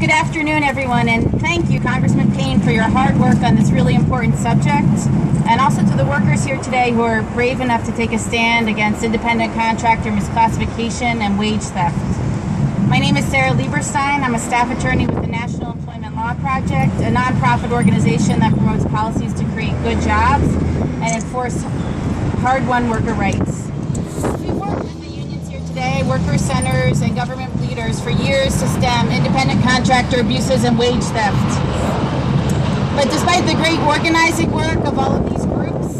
Good afternoon, everyone, and thank you, Congressman Payne, for your hard work on this really important subject, and also to the workers here today who are brave enough to take a stand against independent contractor misclassification and wage theft. My name is Leberstein. I'm a staff attorney with the National Employment Law Project, a nonprofit organization that promotes policies to create good jobs and enforce hard-won worker rights. We've worked with the unions here today, worker centers, and government leaders for years to stem independent contractor abuses and wage theft. But despite the great organizing work of all of these groups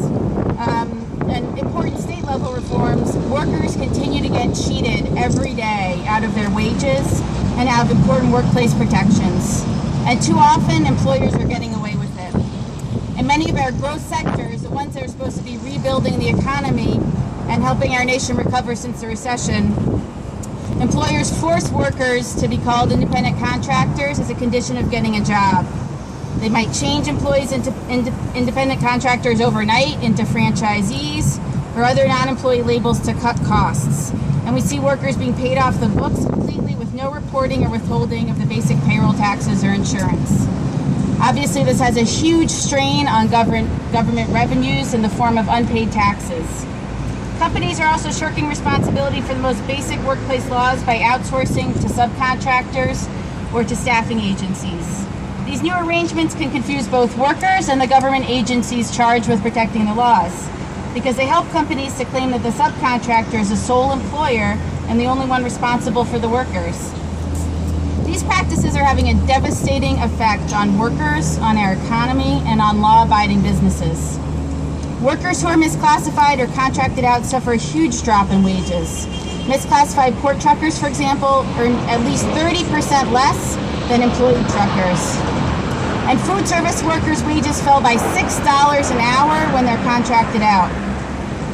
and important state-level reforms, workers continue to get cheated every day out of their wages and out of important workplace protections. And too often, employers are getting away with it. In many of our growth sectors, the ones that are supposed to be rebuilding the economy and helping our nation recover since the recession, employers force workers to be called independent contractors as a condition of getting a job. They might change employees into independent contractors overnight into franchisees or other non-employee labels to cut costs. And we see workers being paid off the books completely with no reporting or withholding of the basic payroll taxes or insurance. Obviously, this has a huge strain on government revenues in the form of unpaid taxes. Companies are also shirking responsibility for the most basic workplace laws by outsourcing to subcontractors or to staffing agencies. These new arrangements can confuse both workers and the government agencies charged with protecting the laws, because they help companies to claim that the subcontractor is the sole employer and the only one responsible for the workers. These practices are having a devastating effect on workers, on our economy, and on law-abiding businesses. Workers who are misclassified or contracted out suffer a huge drop in wages. Misclassified port truckers, for example, earn at least 30% less than employed truckers. And food service workers' wages fell by $6 an hour when they're contracted out.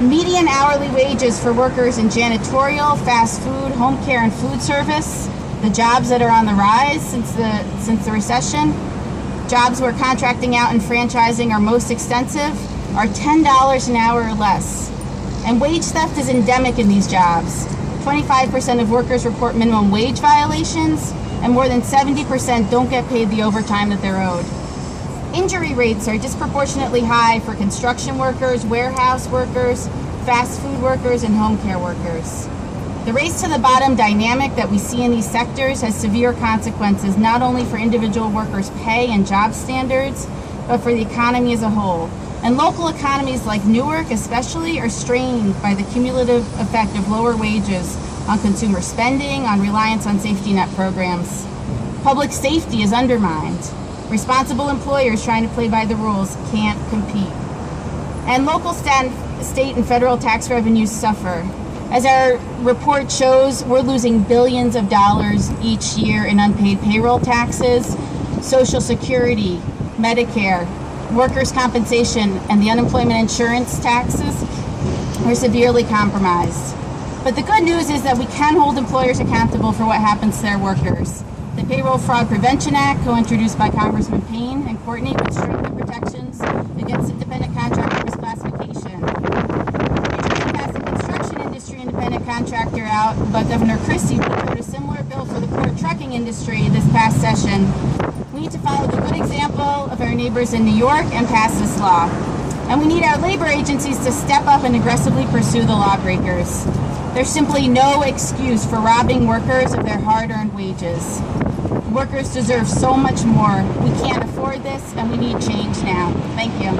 Median hourly wages for workers in janitorial, fast food, home care, and food service, the jobs that are on the rise since the recession, jobs where contracting out and franchising are most extensive, are $10 an hour or less. And wage theft is endemic in these jobs. 25% of workers report minimum wage violations, and more than 70% don't get paid the overtime that they're owed. Injury rates are disproportionately high for construction workers, warehouse workers, fast food workers, and home care workers. The race to the bottom dynamic that we see in these sectors has severe consequences, not only for individual workers' pay and job standards, but for the economy as a whole. And local economies like Newark especially are strained by the cumulative effect of lower wages on consumer spending, on reliance on safety net programs. Public safety is undermined. Responsible employers trying to play by the rules can't compete. And local, state, and federal tax revenues suffer. As our report shows, we're losing billions of dollars each year in unpaid payroll taxes, Social Security, Medicare, workers' compensation, and the unemployment insurance taxes are severely compromised. But the good news is that we can hold employers accountable for what happens to their workers. The Payroll Fraud Prevention Act, co-introduced by Congressman Payne and Courtney, would strengthen protections against independent contractor misclassification. We tried to pass the construction industry independent contractor out, but Governor Christie vetoed a similar bill for the port trucking industry this past session. We need to follow the good example of our neighbors in New York and pass this law. And we need our labor agencies to step up and aggressively pursue the lawbreakers. There's simply no excuse for robbing workers of their hard-earned wages. Workers deserve so much more. We can't afford this, and we need change now. Thank you.